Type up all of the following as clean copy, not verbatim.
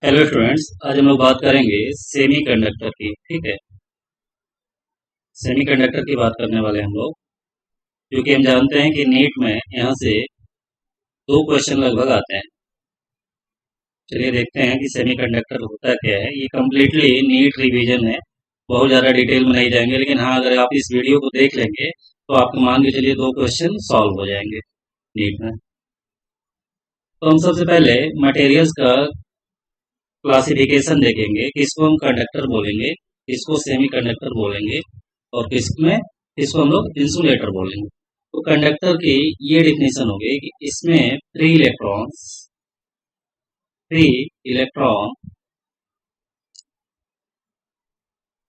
Hello students, आज हम लोग बात करेंगे सेमीकंडक्टर की। ठीक है, सेमीकंडक्टर की बात करने वाले हम लोग, क्योंकि हम जानते हैं कि नीट में यहाँ से दो क्वेश्चन लगभग आते हैं। चलिए देखते हैं कि सेमीकंडक्टर होता क्या है। ये कम्प्लीटली नीट रिवीजन है, बहुत ज़्यादा डिटेल में नहीं जाएंगे, लेकिन हाँ, अगर आप इस वीडियो को देख लेंगे तो आपको मान के चलिए दो क्वेश्चन सॉल्व हो जाएंगे नीट में। तो हम सबसे पहले मटेरियल्स का क्लासिफिकेशन देखेंगे, किसको हम कंडक्टर बोलेंगे, किसको सेमी कंडक्टर बोलेंगे, और किसको हम लोग इंसुलेटर बोलेंगे। तो कंडक्टर की ये डिफिनेशन हो गई कि इसमें फ्री इलेक्ट्रॉन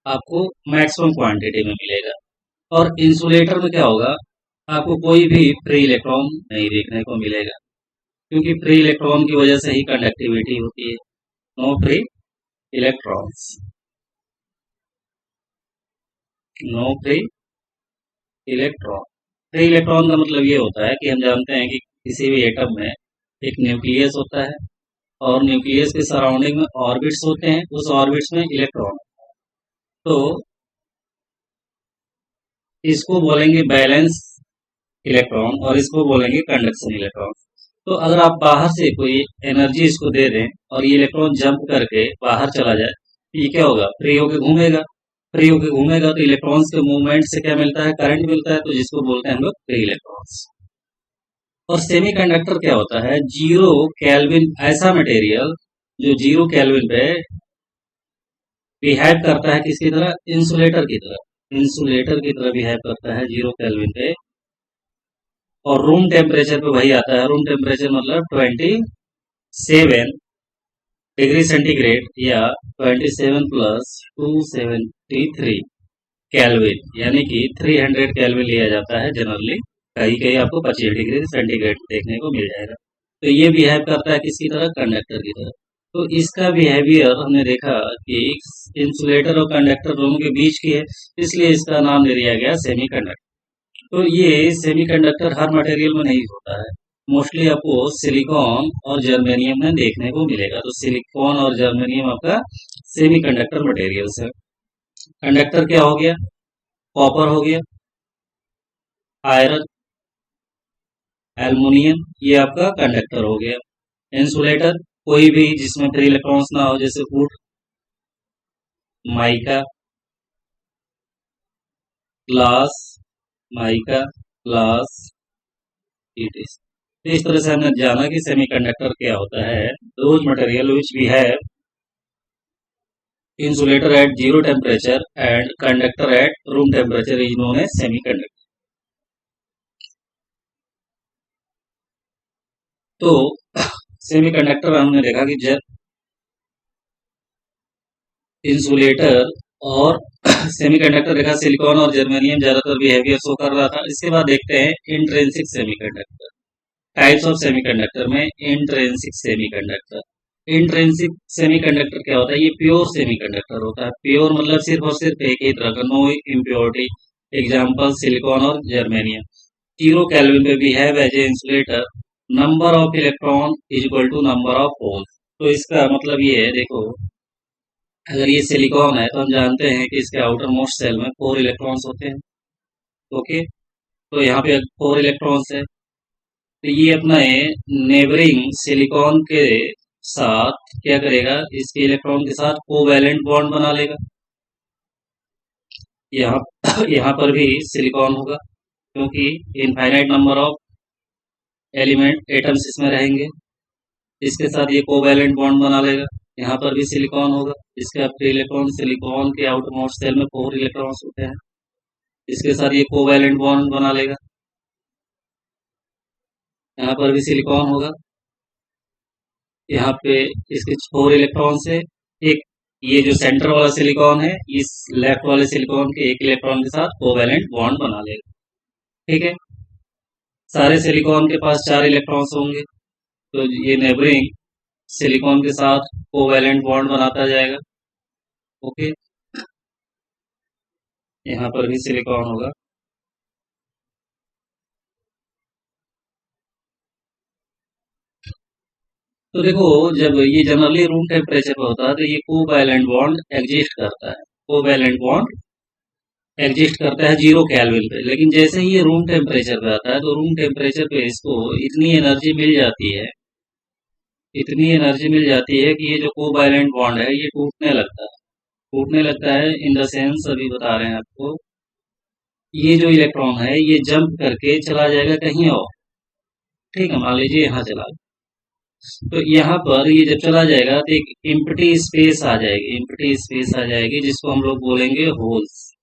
आपको मैक्सिमम क्वांटिटी में मिलेगा। और इंसुलेटर में क्या होगा, आपको कोई भी फ्री इलेक्ट्रॉन नहीं देखने को मिलेगा, क्योंकि फ्री इलेक्ट्रॉन की वजह से ही कंडक्टिविटी होती है। No free electrons, no free electron. Free electron का मतलब ये होता है कि हम जानते हैं कि किसी भी एटम में एक न्यूक्लियस होता है, और न्यूक्लियस के सराउंडिंग में ऑर्बिट्स होते हैं, उस ऑर्बिट्स में इलेक्ट्रॉन। तो इसको बोलेंगे बैलेंस इलेक्ट्रॉन और इसको बोलेंगे कंडक्शन इलेक्ट्रॉन। तो अगर आप बाहर से कोई एनर्जी इसको दे दें और ये इलेक्ट्रॉन जंप करके बाहर चला जाए, तो ये क्या होगा, फ्री होके घूमेगा। फ्री होके घूमेगा तो इलेक्ट्रॉन्स के मूवमेंट से क्या मिलता है, करंट मिलता है, तो जिसको बोलते हैं हम लोग फ्री इलेक्ट्रॉन्स। और सेमीकंडक्टर क्या होता है, जीरो केल्विन ऐसा मटेरियल जो जीरो केल्विन पे बिहेव करता है, किसकी तरह, इंसुलेटर की तरह। इंसुलेटर की तरह बिहेव करता है जीरो केल्विन पे, और रूम टेम्परेचर पे वही आता है। रूम टेम्परेचर मतलब 27 डिग्री सेंटीग्रेड या 27 + 273 केल्विन, यानी कि 300 केल्विन लिया जाता है जनरली। कहीं कहीं आपको 25 डिग्री सेंटीग्रेड देखने को मिल जाएगा। तो ये बिहेव करता है किसकी तरह, कंडक्टर की तरह। तो इसका बिहेवियर हमने देखा कि इंसुलेटर और कंडक्टर दोनों के बीच की है, इसलिए इसका नाम दे दिया गया सेमीकंडक्टर। तो ये सेमीकंडक्टर हर मटेरियल में नहीं होता है, मोस्टली आपको सिलिकॉन और जर्मेनियम में देखने को मिलेगा। तो सिलिकॉन और जर्मेनियम आपका सेमीकंडक्टर मटेरियल्स है। कंडक्टर क्या हो गया, कॉपर हो गया, आयरन, एल्युमिनियम, ये आपका कंडक्टर हो गया। इंसुलेटर कोई भी जिसमें फ्री इलेक्ट्रॉन्स ना हो, जैसे would, mica, glass, mica, glass, it. तो इस तरह से हमने जाना कि सेमीकंडक्टर क्या होता है, those material which we have insulator at zero temperature and conductor at room temperature is known as semiconductor. तो सेमीकंडक्टर हमने देखा कि जब इंसुलेटर और सेमीकंडक्टर देखा, सिलिकॉन और जर्मेनियम ज्यादातर बिहेवियर शो कर रहा था। इसके बाद देखते हैं intrinsic semiconductor. Types of semiconductor में इंट्रिंसिक सेमीकंडक्टर। इंट्रिंसिक सेमीकंडक्टर क्या होता है, ये प्योर सेमीकंडक्टर होता है। प्योर मतलब सिर्फ और सिर्फ एक ही तरह का, नो इम्प्योरिटी। एग्जाम्पल सिलिकॉन और जर्मेनियम। जीरो केल्विन पे behave as a insulator, number of electron is equal to number of holes. तो इसका मतलब ये है, देखो, अगर ये सिलिकॉन है तो हम जानते हैं कि इसके आउटर मोस्ट सेल में 4 इलेक्ट्रॉन्स होते हैं। ओके, तो यहाँ पे 4 इलेक्ट्रॉन्स है, तो ये अपना नेबरिंग सिलिकॉन के साथ क्या करेगा, इसके इलेक्ट्रॉन के साथ कोवैलेंट बॉन्ड बना लेगा। यहाँ यहाँ पर भी सिलिकॉन होगा, क्योंकि infinite number of element atoms इसमें रहेंगे। इसके साथ ये कोवैलेंट बॉन्ड बना लेगा। यहाँ पर भी सिलिकॉन होगा, इसका फ्री इलेक्ट्रॉन, सिलिकॉन के आउटर मोस्ट सेल में 4 इलेक्ट्रॉन्स होते हैं, इसके साथ ये कोवैलेंट बॉन्ड बना लेगा। यहाँ पर भी सिलिकॉन होगा, यहाँ पे इसके 4 इलेक्ट्रॉन्स है। एक ये जो सेंटर वाला सिलिकॉन है, इस लेफ्ट वाले सिलिकॉन के एक इलेक्ट्रॉन के साथ कोवैलेंट बॉन्ड बना लेगा। ठीक है, सारे सिलिकॉन के पास 4 इलेक्ट्रॉन्स होंगे, तो ये नेबरिंग सिलिकॉन के साथ कोवैलेंट बॉन्ड बनाता जाएगा। ओके, यहाँ पर भी सिलिकॉन होगा। तो देखो, जब ये जनरली रूम टेम्परेचर पे होता है तो ये कोवैलेंट बॉन्ड एग्जिस्ट करता है, कोवैलेंट बॉन्ड एग्जिस्ट करता है 0 केल्विन पे। लेकिन जैसे ही ये रूम टेम्परेचर पे आता है तो रूम टेम्परेचर पे इसको इतनी एनर्जी मिल जाती है, इतनी एनर्जी मिल जाती है कि ये जो कोवैलेंट बॉन्ड है ये टूटने लगता है। टूटने लगता है इन द सेंस, अभी बता रहे हैं आपको, ये जो इलेक्ट्रॉन है ये जंप करके चला जाएगा कहीं और। ठीक है, मान लीजिए यहाँ चला गया। तो यहाँ पर ये जब चला जाएगा तो एक एम्प्टी स्पेस आ जाएगी, एम्प्टी स्पेस आ जाएगी जिसको हम लोग बोलेंगे होल्स।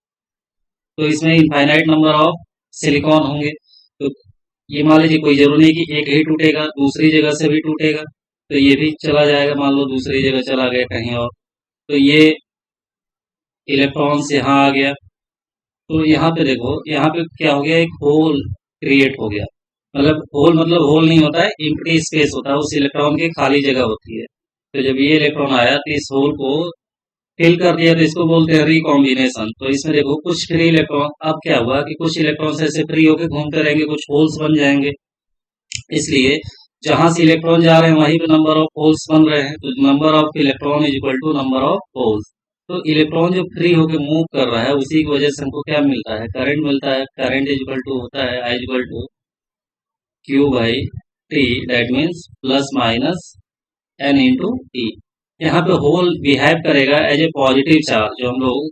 तो इसमें इनफाइनाइट नंबर ऑफ सिलिकॉन होंगे। तो ये मान लीजिए कोई जरूरी नहीं कि एक ही टूटेगा, दूसरी जगह से भी टूटेगा, तो ये भी चला जाएगा, मान लो दूसरी जगह चला गया कहीं और। तो ये इलेक्ट्रॉन्स यहाँ आ गया। तो यहाँ पे देखो, यहाँ पे क्या हो गया, एक होल क्रिएट हो गया। मतलब होल नहीं होता है, एम्प्टी स्पेस होता है, उस इलेक्ट्रॉन की खाली जगह होती है। तो जब ये इलेक्ट्रॉन आया तो इस होल को फिल कर दिया, तो इसको बोलते हैं रिकॉम्बिनेशन। तो इसमें देखो कुछ फ्री इलेक्ट्रॉन, अब क्या हुआ कि कुछ इलेक्ट्रॉन्स ऐसे फ्री होकर घूमते रहेंगे, कुछ होल्स बन जाएंगे। इसलिए जहां से इलेक्ट्रॉन जा रहे हैं वहीं पे नंबर ऑफ होल्स बन रहे हैं। तो number of electron is equal to number of holes. तो इलेक्ट्रॉन जो फ्री होकर मूव कर रहा है उसी की वजह से हमको क्या मिलता है, करंट मिलता है। करंट इज इक्वल टू होता है I is equal to q by t, that means plus minus n into t. यहाँ पे होल बिहेव करेगा एज ए पॉजिटिव चार्ज, जो हम लोग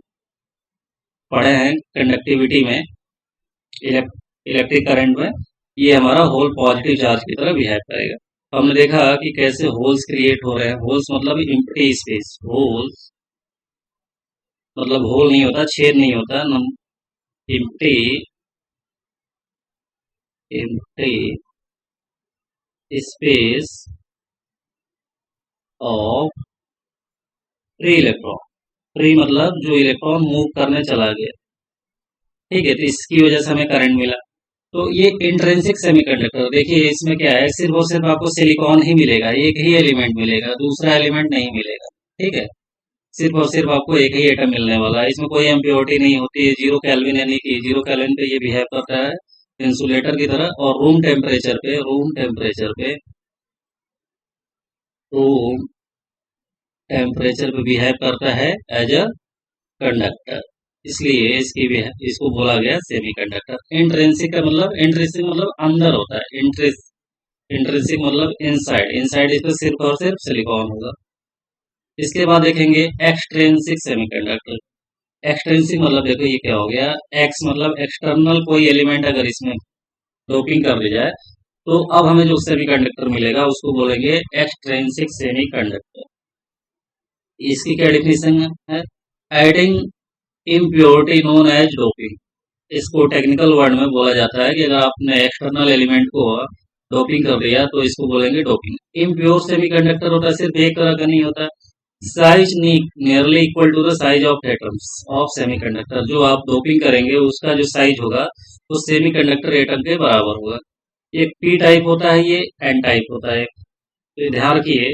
पढ़े हैं कंडक्टिविटी में, इलेक्ट्रिक करंट में। ये हमारा होल पॉजिटिव चार्ज की तरह बिहेव करेगा। तो हमने देखा कि कैसे होल्स क्रिएट हो रहे हैं। होल्स मतलब एम्प्टी स्पेस, होल्स मतलब होल नहीं होता, छेद नहीं होता, empty, empty space of free electron. Free मतलब जो इलेक्ट्रॉन मूव करने चला गया। ठीक है, तो इसकी वजह से हमें करंट मिला। तो ये इंट्रिंसिक सेमीकंडक्टर, देखिए इसमें क्या है, सिर्फ और सिर्फ आपको सिलिकॉन ही मिलेगा, एक ही एलिमेंट मिलेगा, दूसरा एलिमेंट नहीं मिलेगा। ठीक है, सिर्फ और सिर्फ आपको एक ही एटम मिलने वाला है। इसमें कोई इम्प्योरिटी नहीं होती है, 0 केल्विन, यानी कि 0 केल्विन पे ये बिहेव करता है इंसुलेटर की तरह। और रूम टेम्परेचर पे, रूम टेम्परेचर पे बिहेव करता है एज अ कंडक्टर। इसलिए इसको बोला गया सेमी कंडक्टर। इंट्रिंसिक का मतलब, इंट्रिंसिक मतलब अंदर होता है, इंट्रिंसिक मतलब इनसाइड, इनसाइड इसमें सिर्फ और सिर्फ सिलिकॉन होगा। इसके बाद देखेंगे एक्सट्रिंसिक सेमीकंडक्टर। एक्सट्रिंसिक मतलब देखो ये क्या हो गया, एक्स मतलब एक्सटर्नल कोई एलिमेंट अगर इसमें डोपिंग कर दी जाए तो अब हमें जो सेमीकंडक्टर मिलेगा उसको बोलेंगे एक्सट्रिंसिक सेमीकंडक्टर। इसकी क्या डिफिनेशन है, adding impurity known as doping. इसको टेक्निकल वर्ड में बोला जाता है कि अगर आपने एक्सटर्नल एलिमेंट को डोपिंग कर दिया तो इसको बोलेंगे डोपिंग। इम्प्योर सेमीकंडक्टर होता है, सिर्फ एक तरह का नहीं होता, size nearly equal to the size of atoms of semiconductor. जो आप डोपिंग करेंगे उसका जो साइज होगा वो सेमीकंडक्टर एटम के बराबर होगा। ये पी टाइप होता है, ये एन टाइप होता है। तो ध्यान रखिए,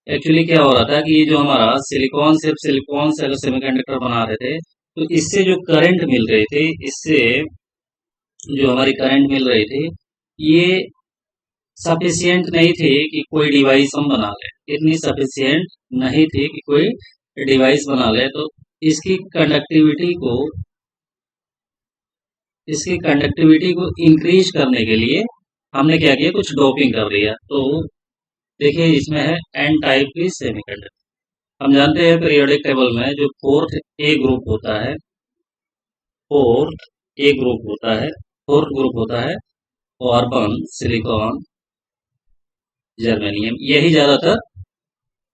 एक्चुअली क्या हो रहा था कि ये जो हमारा सिलिकॉन, सिर्फ सिलिकॉन से अगर सेमीकंडक्टर बना रहे थे तो इससे जो करंट मिल रही थी, इससे जो हमारी करंट मिल रही थी, ये सफिशियंट नहीं थी कि कोई डिवाइस हम बना ले, इतनी सफिशियंट नहीं थी कि कोई डिवाइस बना ले। तो इसकी कंडक्टिविटी को इसकी कंडक्टिविटी को इंक्रीज करने के लिए हमने क्या किया, कुछ डोपिंग कर दिया। तो देखिए इसमें है एन टाइप की सेमीकंडक्टर। हम जानते हैं पीरियोडिक टेबल में जो फोर्थ ए ग्रुप होता है, फोर्थ ग्रुप होता है कार्बन, सिलिकॉन, जर्मेनियम, यही ज्यादातर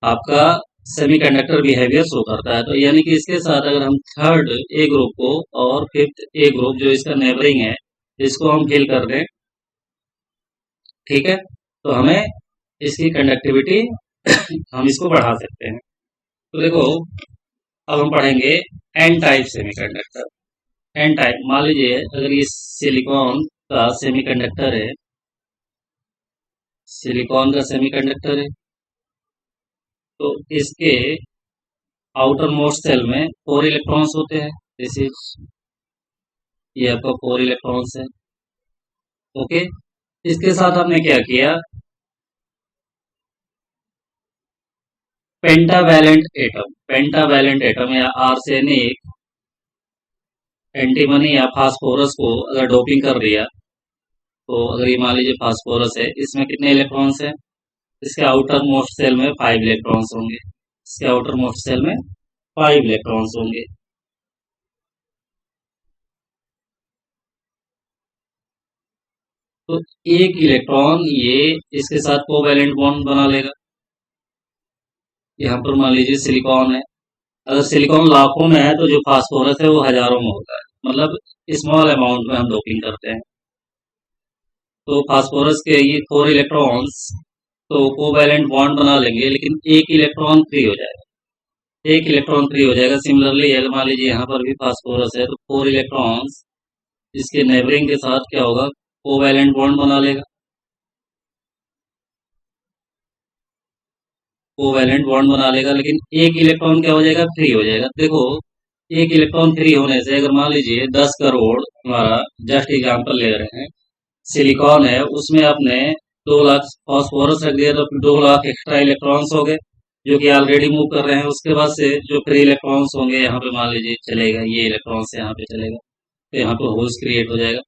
आपका सेमीकंडक्टर बिहेवियर शो करता है। तो यानी कि इसके साथ अगर हम थर्ड ए ग्रुप को और फिफ्थ ए ग्रुप जो इसका नेबरिंग है इसको हम फिल कर दें, ठीक है, तो हमें इसकी कंडक्टिविटी हम इसको बढ़ा सकते हैं। तो देखो अब हम पढ़ेंगे N type semiconductor. N type, मान लीजिए अगर ये सिलिकॉन का सेमीकंडक्टर है, सिलिकॉन का सेमीकंडक्टर है, तो इसके आउटर मोस्ट सेल में 4 इलेक्ट्रॉन्स होते हैं। दिस इज, ये आपका 4 इलेक्ट्रॉन्स है। ओके, इसके साथ हमने क्या किया, पेंटावैलेंट एटम या आर्सेनिक, एंटीमनी या फास्फोरस को अगर डोपिंग कर दिया, तो अगर ये मान लीजिए फास्फोरस है, इसमें कितने इलेक्ट्रॉन्स हैं? इसके आउटर मोस्ट सेल में 5 इलेक्ट्रॉन्स होंगे। इसके आउटर मोस्ट सेल में 5 इलेक्ट्रॉन्स होंगे। तो एक इलेक्ट्रॉन ये इसके साथ कोवैलेंट बॉन्ड बना लेगा। यहाँ पर मान लीजिए सिलिकॉन है, अगर सिलिकॉन लाखों में है तो जो फास्फोरस है वो हजारों में होता है, मतलब स्मॉल अमाउंट में हम डोपिंग करते हैं। तो फास्फोरस के ये 4 इलेक्ट्रॉन्स तो कोवैलेंट बॉन्ड बना लेंगे, लेकिन एक इलेक्ट्रॉन फ्री हो जाएगा। एक इलेक्ट्रॉन फ्री हो जाएगा। सिमिलरली अगर मान लीजिए यहाँ पर भी फास्फोरस है तो 4 इलेक्ट्रॉन्स इसके नेबरिंग के साथ क्या होगा, कोवैलेंट बॉन्ड बना लेगा। कोवैलेंट बॉन्ड बना लेगा, लेकिन एक इलेक्ट्रॉन क्या हो जाएगा, फ्री हो जाएगा। देखो, एक इलेक्ट्रॉन फ्री होने से अगर मान लीजिए 10 करोड़, हमारा जस्ट एग्जांपल ले रहे हैं, सिलिकॉन है, उसमें आपने 2 लाख फास्फोरस रख दिया तो 2 लाख एक्स्ट्रा इलेक्ट्रॉन्स हो गए, जो कि ऑलरेडी मूव कर रहे हैं। उसके बाद से जो फ्री इलेक्ट्रॉन्स होंगे यहाँ पे मान लीजिए चलेगा, ये इलेक्ट्रॉन्स यहाँ पे चलेगा, तो यहाँ पे होल्स क्रिएट हो जाएगा।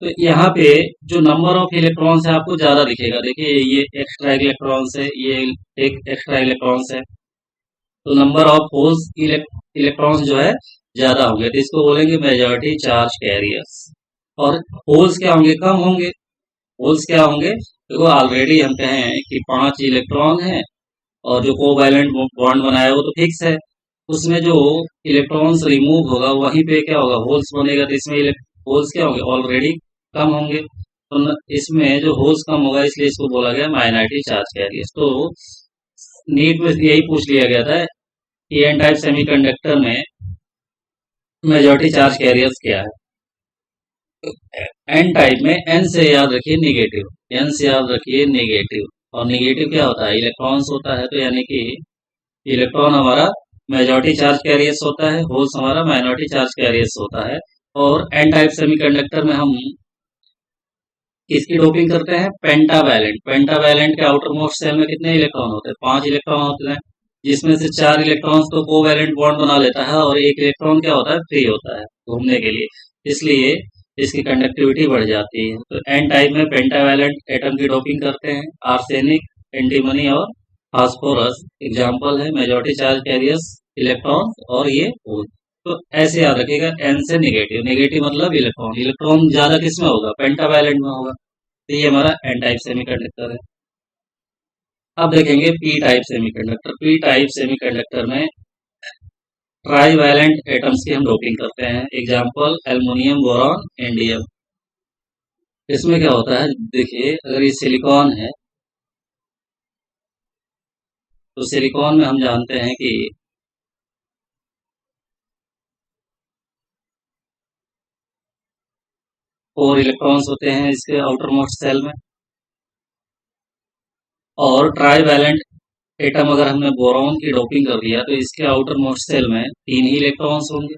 तो यहाँ पे जो नंबर ऑफ इलेक्ट्रॉन्स है आपको ज्यादा दिखेगा। देखिए ये एक्स्ट्रा इलेक्ट्रॉन्स है, ये एक एक्स्ट्रा इलेक्ट्रॉन्स है, तो नंबर ऑफ होल्स इलेक्ट्रॉन्स जो है ज्यादा होंगे, तो इसको बोलेंगे मेजॉरिटी चार्ज कैरियर्स। और होल्स क्या होंगे, कम होंगे। होल्स क्या होंगे, देखो ऑलरेडी हम कहें कि 5 इलेक्ट्रॉन है और जो कोवैलेंट बॉन्ड बनाया है वो तो फिक्स है। उसमें जो इलेक्ट्रॉन्स रिमूव होगा वहीं पे क्या होगा, होल्स बनेगा, तो इसमें होल्स क्या होंगे, ऑलरेडी कम होंगे। तो इसमें जो होल्स कम होगा इसलिए इसको बोला गया माइनॉरिटी चार्ज कैरियर्स। तो नीट में यही पूछ लिया गया था कि एन टाइप सेमीकंडक्टर में मेजॉरिटी चार्ज कैरियर्स क्या है। एन टाइप में एन से याद रखिए नेगेटिव, एन से याद रखिए नेगेटिव, और नेगेटिव क्या होता है, इलेक्ट्रॉन्स होता है। तो यानी कि इलेक्ट्रॉन हमारा मेजॉरिटी चार्ज कैरियर्स होता है, होल्स हमारा माइनॉरिटी चार्ज कैरियर्स होता है। और एन टाइप सेमीकंडक्टर में हम किसकी डोपिंग करते हैं, पेंटावैलेंट। पेंटावैलेंट के आउटर मोस्ट सेल में कितने इलेक्ट्रॉन होते हैं, 5 इलेक्ट्रॉन होते हैं, जिसमें से 4 इलेक्ट्रॉन्स तो कोवैलेंट बॉन्ड बना लेता है और एक इलेक्ट्रॉन क्या होता है, फ्री होता है घूमने के लिए, इसलिए इसकी कंडक्टिविटी बढ़ जाती है। तो एन टाइप में पेंटावैलेंट एटम की डोपिंग करते हैं, आर्सेनिक, एंटीमनी और फास्फोरस एग्जाम्पल है मेजॉरिटी चार्ज कैरियर्स इलेक्ट्रॉन, और ये होल। तो ऐसे याद रखिएगा, एन से नेगेटिव, नेगेटिव मतलब इलेक्ट्रॉन, इलेक्ट्रॉन ज्यादा किसमें होगा, पेंटावैलेंट में होगा। तो ये हमारा एन टाइप सेमीकंडक्टर है। अब देखेंगे P type semiconductor. P type semiconductor में ट्राई वैलेंट एटम्स की हम डोपिंग करते हैं, एग्जाम्पल एल्युमिनियम, बोरॉन, इंडियम। इसमें क्या होता है, देखिए अगर ये सिलिकॉन है तो सिलिकॉन में हम जानते हैं कि 4 इलेक्ट्रॉन्स होते हैं इसके आउटर मोस्ट सेल में। और ट्राई वैलेंट एटम अगर हमने बोरॉन की डोपिंग कर दिया तो इसके आउटर मोस्ट सेल में 3 ही इलेक्ट्रॉन्स होंगे।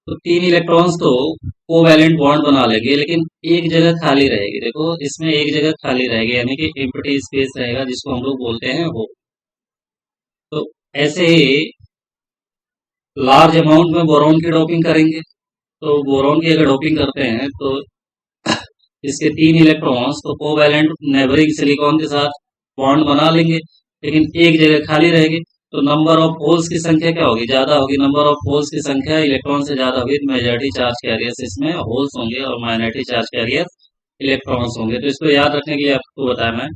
तो 3 इलेक्ट्रॉन्स तो कोवैलेंट बॉन्ड बना लेंगे, लेकिन एक जगह खाली रहेगी। देखो इसमें एक जगह खाली रहेगी, यानी कि एम्प्टी स्पेस रहेगा, जिसको हम लोग बोलते हैं होल। तो ऐसे ही लार्ज अमाउंट में बोरॉन की डोपिंग करेंगे, तो बोरॉन की अगर डोपिंग करते हैं तो इसके 3 इलेक्ट्रॉन्स तो कोवैलेंट नेबरिंग सिलिकॉन के साथ बॉन्ड बना लेंगे, लेकिन एक जगह खाली रहेगी। तो नंबर ऑफ होल्स की संख्या क्या होगी, ज्यादा होगी। नंबर ऑफ होल्स की संख्या इलेक्ट्रॉन से ज्यादा होगी, तो मेजॉरिटी चार्ज कैरियर्स इसमें होल्स होंगे और माइनॉरिटी चार्ज कैरियर्स इलेक्ट्रॉन्स होंगे। तो इसको याद रखने के लिए आपको बताया मैं,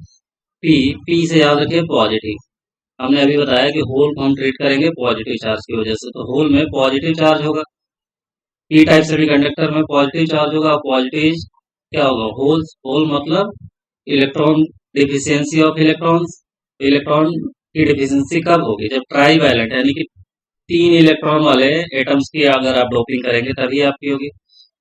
पी, पी से याद रखिए पॉजिटिव। हमने अभी बताया कि होल को हम ट्रीट करेंगे पॉजिटिव चार्ज की वजह से, तो होल में पॉजिटिव चार्ज होगा। पी टाइप सेमीकंडक्टर में पॉजिटिव चार्ज होगा। पॉजिटिव क्या होगा, होल्स, होल मतलब electron deficiency of electrons. Electron की डिफिशियंसी कब होगी, जब ट्राई वैलेंट यानी कि 3 इलेक्ट्रॉन वाले एटम्स की अगर आप डोपिंग करेंगे तभी आपकी होगी।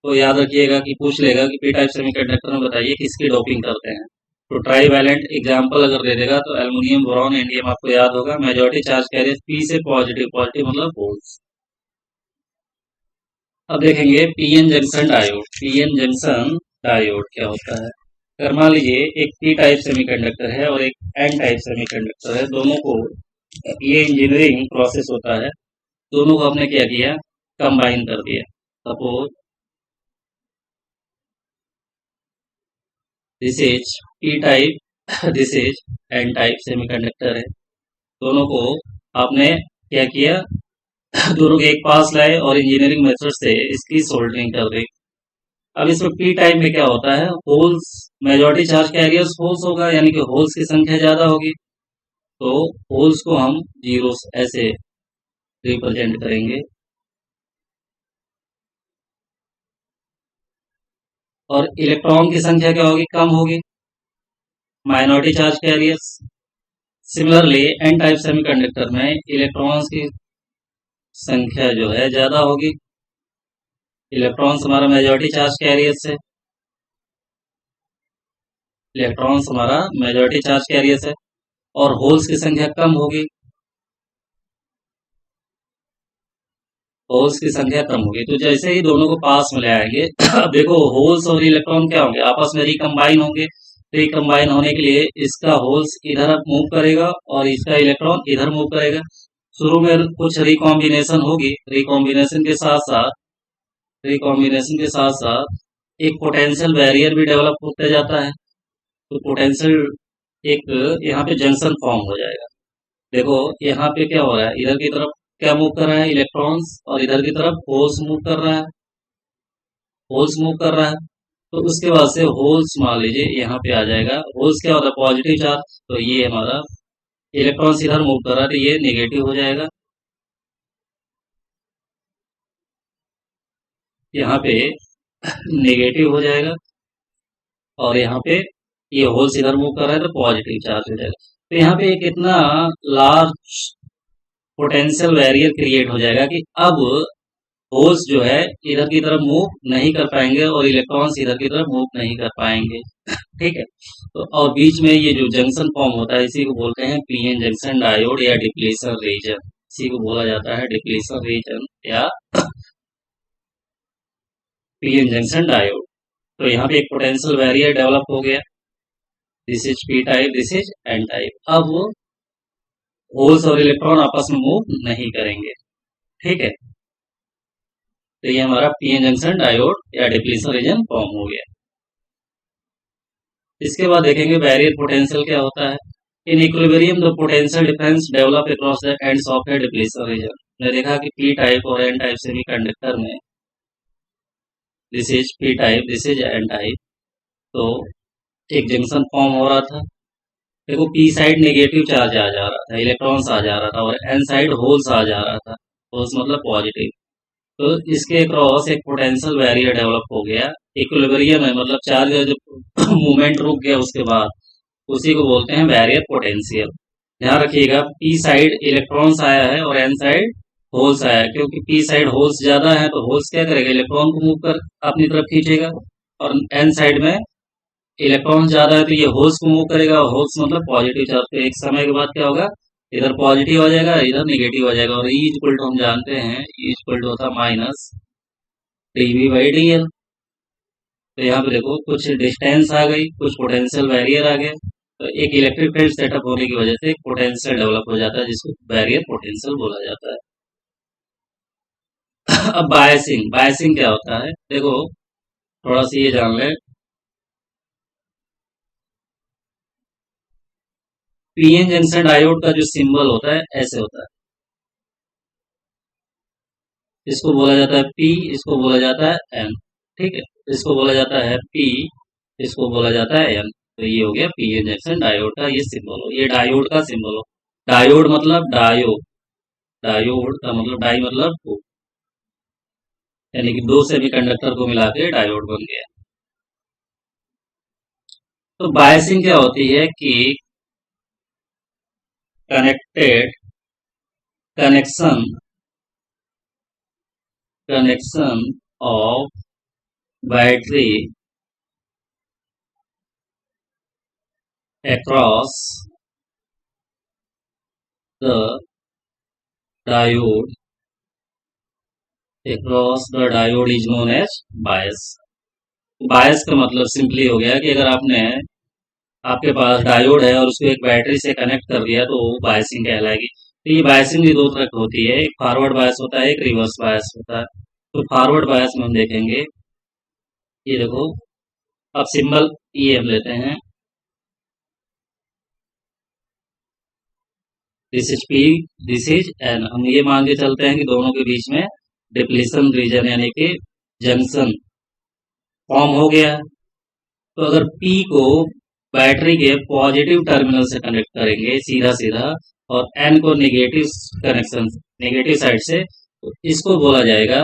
तो याद रखिएगा कि पूछ लेगा कि पी टाइप सेमीकंडक्टर में बताइए किसकी डोपिंग करते हैं, तो ट्राई वैलेंट एग्जाम्पल अगर दे देगा तो एल्युमिनियम, बोरॉन, इंडियम आपको याद होगा। मेजॉरिटी चार्ज कैरियर्स पी से पॉजिटिव, पॉजिटिव मतलब होल्स। अब देखेंगे PN junction diode. PN junction diode क्या होता है। अगर मान लीजिए एक पी टाइप सेमीकंडक्टर है और एक एन टाइप सेमीकंडक्टर है, दोनों को ये इंजीनियरिंग प्रोसेस होता है, दोनों को आपने क्या किया, कंबाइन कर दिया। Suppose this is P type this is an type semiconductor है, दोनों को आपने क्या किया, दोनों के एक पास लाए और इंजीनियरिंग मेथड से इसकी सोल्डरिंग कर दी। अब इसमें पी टाइप में क्या होता है, holes majority charge carriers holes होगा, यानी कि होल्स की संख्या ज्यादा होगी, तो होल्स को हम जीरो ऐसे रिप्रेजेंट करेंगे, और इलेक्ट्रॉन की संख्या क्या होगी, कम होगी, minority charge carriers. Similarly N type semiconductor में इलेक्ट्रॉन्स की संख्या जो है ज्यादा होगी, इलेक्ट्रॉन्स हमारा मेजॉरिटी चार्ज कैरियर्स है, इलेक्ट्रॉन्स हमारा मेजॉरिटी चार्ज कैरियर्स है, और होल्स की संख्या कम होगी, होल्स की संख्या कम होगी। तो जैसे ही दोनों को पास में ले आएंगे अब देखो होल्स और इलेक्ट्रॉन क्या होंगे, आपस में रिकम्बाइन होंगे। रिकम्बाइन होने के लिए इसका होल्स इधर मूव करेगा और इसका इलेक्ट्रॉन इधर मूव करेगा। शुरू में कुछ रिकॉम्बिनेशन होगी, रिकॉम्बिनेशन के साथ साथ एक पोटेंशियल बैरियर भी डेवलप होते जाता है। तो पोटेंशियल एक यहाँ पे जंक्शन फॉर्म हो जाएगा। देखो यहाँ पे क्या हो रहा है, इधर की तरफ क्या मूव कर रहा है, इलेक्ट्रॉन्स, और इधर की तरफ होल्स मूव कर रहा है, होल्स मूव कर रहा है। तो उसके बाद से होल्स मान लीजिए यहाँ पे आ जाएगा, होल्स क्या होता है, पॉजिटिव चार्ज, तो ये हमारा इलेक्ट्रॉन्स इधर मूव कर रहा है, तो ये नेगेटिव हो जाएगा। यहाँ पे नेगेटिव हो जाएगा, और यहाँ पे ये होल्स इधर मूव कर रहा है तो पॉजिटिव चार्ज हो जाएगा। तो यहाँ पे एक इतना लार्ज पोटेंशियल बैरियर क्रिएट हो जाएगा कि अब होल्स जो है इधर की तरफ मूव नहीं कर पाएंगे और इलेक्ट्रॉन्स इधर की तरफ मूव नहीं कर पाएंगे। ठीक है, तो और बीच में ये जो जंक्शन फॉर्म होता है इसी को बोलते हैं पीएन जंक्शन डायोड या डिप्लीशन रीजन, इसी को बोला जाता है डिप्लीशन रीजन या पीएन जंक्शन डायोड। तो यहाँ पे एक पोटेंशियल बैरियर डेवलप हो गया, this is P type, this is an type. अब होल्स और इलेक्ट्रॉन आपस में मूव नहीं करेंगे। ठीक है, तो ये हमारा पीएन जंक्शन डायोड या डिप्लीशन रीजन फॉर्म हो गया। इसके बाद देखेंगे बैरियर पोटेंशियल क्या होता है। In equilibrium the potential difference develop across the ends of A depletion region. हमने देखा कि पी टाइप और एन टाइप सेमीकंडक्टर में this is P type, this is an type, तो एक जंक्शन फॉर्म हो रहा था। देखो पी साइड नेगेटिव चार्ज आ जा रहा था, इलेक्ट्रॉन्स आ जा रहा था, और एन साइड होल्स आ जा रहा था, होल्स मतलब पॉजिटिव। तो इसके क्रॉस एक पोटेंशियल बैरियर डेवलप हो गया, इक्विलिब्रियम है, मतलब चार्ज का जो मूवमेंट रुक गया उसके बाद, उसी को बोलते हैं बैरियर पोटेंशियल। ध्यान रखिएगा पी साइड इलेक्ट्रॉन्स आया है और एन साइड होल्स आया है, क्योंकि पी साइड होल्स ज्यादा है तो होल्स क्या करेगा, इलेक्ट्रॉन को मूव कर अपनी तरफ खींचेगा, और एन साइड में इलेक्ट्रॉन ज्यादा है तो ये होल्स को मूव करेगा, होल्स मतलब पॉजिटिव चार्ज। तो एक समय के बाद क्या होगा, इधर पॉजिटिव आ जाएगा, इधर निगेटिव आ जाएगा, और ई इक्वल टू हम जानते हैं, ई इक्वल टू होता minus D V by D L. तो यहाँ पे देखो कुछ डिस्टेंस आ गई, कुछ पोटेंशियल बैरियर आ गया, तो एक इलेक्ट्रिक फील्ड सेटअप होने की वजह से एक पोटेंशियल डेवलप हो जाता है जिसको बैरियर पोटेंशियल बोला जाता है। अब बायसिंग, बायसिंग क्या होता है, देखो थोड़ा सा ये जान ले। पीएन जंक्शन डायोड का जो सिंबल होता है ऐसे होता है, इसको बोला जाता है पी, इसको बोला जाता है एन। ठीक है, इसको बोला जाता है पी, इसको बोला जाता है एन। तो ये हो गया पीएन जंक्शन डायोड का ये सिंबल हो, ये डायोड का सिंबल हो। डायोड मतलब डायो, डायोड का मतलब डाई मतलब टू, यानी कि दो सेमीकंडक्टर को मिला के डायोड बन गया। तो बायसिंग क्या होती है कि connected connection connection of battery across the diode, across the diode is known as bias। बायस का मतलब सिंपली हो गया कि अगर आपके पास डायोड है और उसको एक बैटरी से कनेक्ट कर दिया तो वो बायसिंग कहलाएगी। तो ये बायसिंग भी दो तरह की होती है, एक फॉरवर्ड बायस होता है, एक रिवर्स बायस होता है। तो फॉरवर्ड बायस में हम देखेंगे, ये देखो, अब सिंबल ये हम लेते हैं, this is P, this is an. हम ये मान के चलते हैं कि दोनों के बीच में डिप्लीशन रीजन यानी कि जंक्शन फॉर्म हो गया है। तो अगर P को बैटरी के पॉजिटिव टर्मिनल से कनेक्ट करेंगे सीधा सीधा और N को नेगेटिव कनेक्शन, नेगेटिव साइड से, तो इसको बोला जाएगा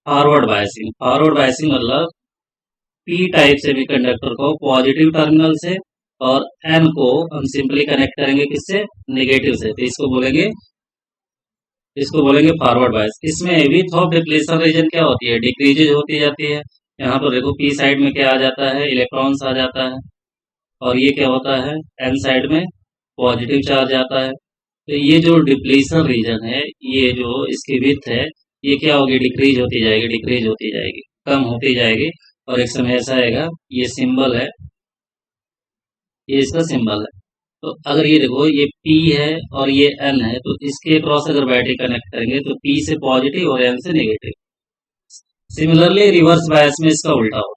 फॉरवर्ड बायसिंग। फॉरवर्ड बायसिंग मतलब P टाइप सेमीकंडक्टर को पॉजिटिव टर्मिनल से और N को हम सिंपली कनेक्ट करेंगे किससे, नेगेटिव से, तो इसको बोलेंगे फॉरवर्ड बायस। इसमें विथ ऑफ डिप्लीशन रीजन क्या होती है, डिक्रीजेज होती जाती है। यहाँ पर देखो P साइड में क्या आ जाता है, इलेक्ट्रॉन्स आ जाता है, और ये क्या होता है, N साइड में पॉजिटिव चार्ज आता है। तो ये जो डिप्लीशन रीजन है, ये जो इसकी विथ है, ये क्या होगी, डिक्रीज होती जाएगी, डिक्रीज होती जाएगी, कम होती जाएगी, और एक समय ऐसा आएगा, ये सिंबल है, ये इसका सिंबल है। तो अगर ये देखो, ये P है और ये N है, तो इसके क्रॉस अगर बैटरी कनेक्ट करेंगे तो P से पॉजिटिव और N से नेगेटिव। सिमिलरली रिवर्स बायस में इसका उल्टा हो,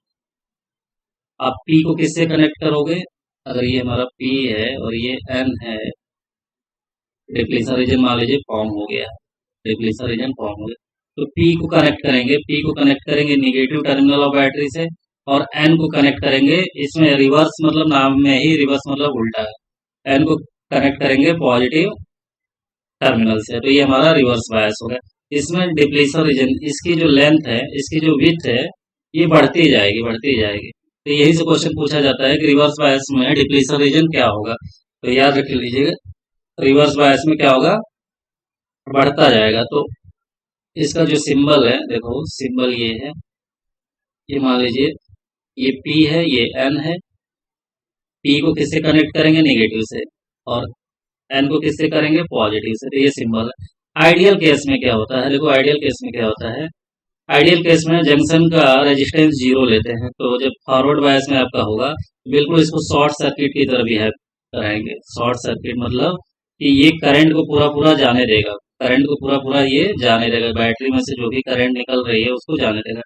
आप P को किससे कनेक्ट करोगे, अगर ये हमारा P है और ये N है, डिप्लीशन रीजन मान लीजिए फॉर्म हो गया, डिप्लीशन रीजन फॉर्म हो गया, तो P को कनेक्ट करेंगे, P को कनेक्ट करेंगे निगेटिव टर्मिनल ऑफ बैटरी से, और N को कनेक्ट करेंगे, इसमें रिवर्स मतलब नाम में ही रिवर्स मतलब उल्टा है, N को कनेक्ट करेंगे पॉजिटिव टर्मिनल से, तो ये हमारा रिवर्स बायस हो गया। इसमें डिप्लीशन रीजन, इसकी जो लेंथ है, इसकी जो विड्थ है, ये बढ़ती जाएगी, बढ़ती जाएगी। तो यही से क्वेश्चन पूछा जाता है कि रिवर्स बायस में डिप्लीशन रीजन क्या होगा। तो याद रख लीजिएगा, रिवर्स बायस में क्या होगा, बढ़ता जाएगा। तो इसका जो सिंबल है, देखो सिंबल ये है, ये मान लीजिए ये P है, ये N है, P को किससे कनेक्ट करेंगे, नेगेटिव से, और N को किससे करेंगे, पॉजिटिव से, तो ये सिंबल है। आइडियल केस में क्या होता है, देखो आइडियल केस में क्या होता है, आइडियल केस में जंक्शन का रेजिस्टेंस जीरो लेते हैं, तो जब फॉरवर्ड बायस में आपका होगा, बिल्कुल इसको शॉर्ट सर्किट की तरह बिहेव कराएंगे। शॉर्ट सर्किट मतलब कि ये करंट को पूरा पूरा जाने देगा, करंट को पूरा पूरा ये जाने देगा, बैटरी में से जो भी करंट निकल रही है उसको जाने देगा।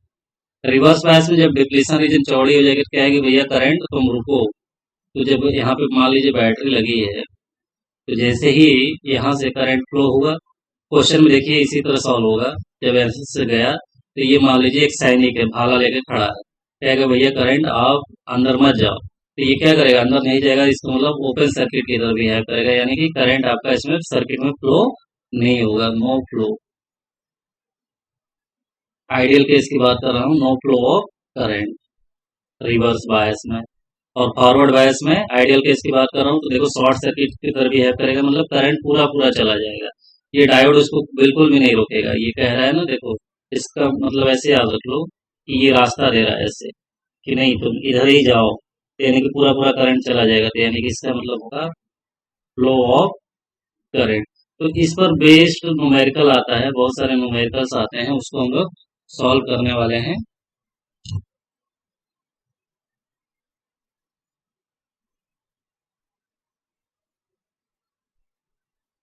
रिवर्स बायस में जब डिप्लीशन रीजन चौड़ी हो जाएगी, तो क्या है कि भैया करंट तुम रुको। तो जब यहाँ पे मान लीजिए बैटरी लगी है, तो जैसे ही यहाँ से करंट फ्लो होगा, क्वेश्चन में देखिए इसी तरह सॉल्व होगा। जब ऐसे से गया, तो ये मान लीजिए एक सैनिक है, भाला लेके खड़ा है, कहेगा भैया करंट आप अंदर मत जाओ, तो ये क्या करेगा, अंदर नहीं जाएगा, इसका मतलब ओपन सर्किट की तरह बिहेव करेगा, यानी कि करंट आपका इसमें सर्किट में फ्लो नहीं होगा, नो फ्लो। आइडियल केस की बात कर रहा हूँ, no flow of current reverse bias में। और फॉरवर्ड बायस में आइडियल केस की बात कर रहा हूँ, तो देखो शॉर्ट सर्किट की तरह बिहेव करेगा, मतलब करंट पूरा पूरा चला जाएगा, ये डायोड उसको बिल्कुल भी नहीं रोकेगा। ये कह रहा है ना, देखो इसका मतलब ऐसे याद रख लो कि ये रास्ता दे रहा है ऐसे, कि नहीं तुम इधर ही जाओ, तो यानी कि पूरा पूरा करंट चला जाएगा, तो यानी कि इसका मतलब होगा फ्लो ऑफ करंट। तो इस पर बेस्ड न्यूमेरिकल आता है, बहुत सारे न्यूमेरिकल्स आते हैं, उसको हम लोग सॉल्व करने वाले हैं।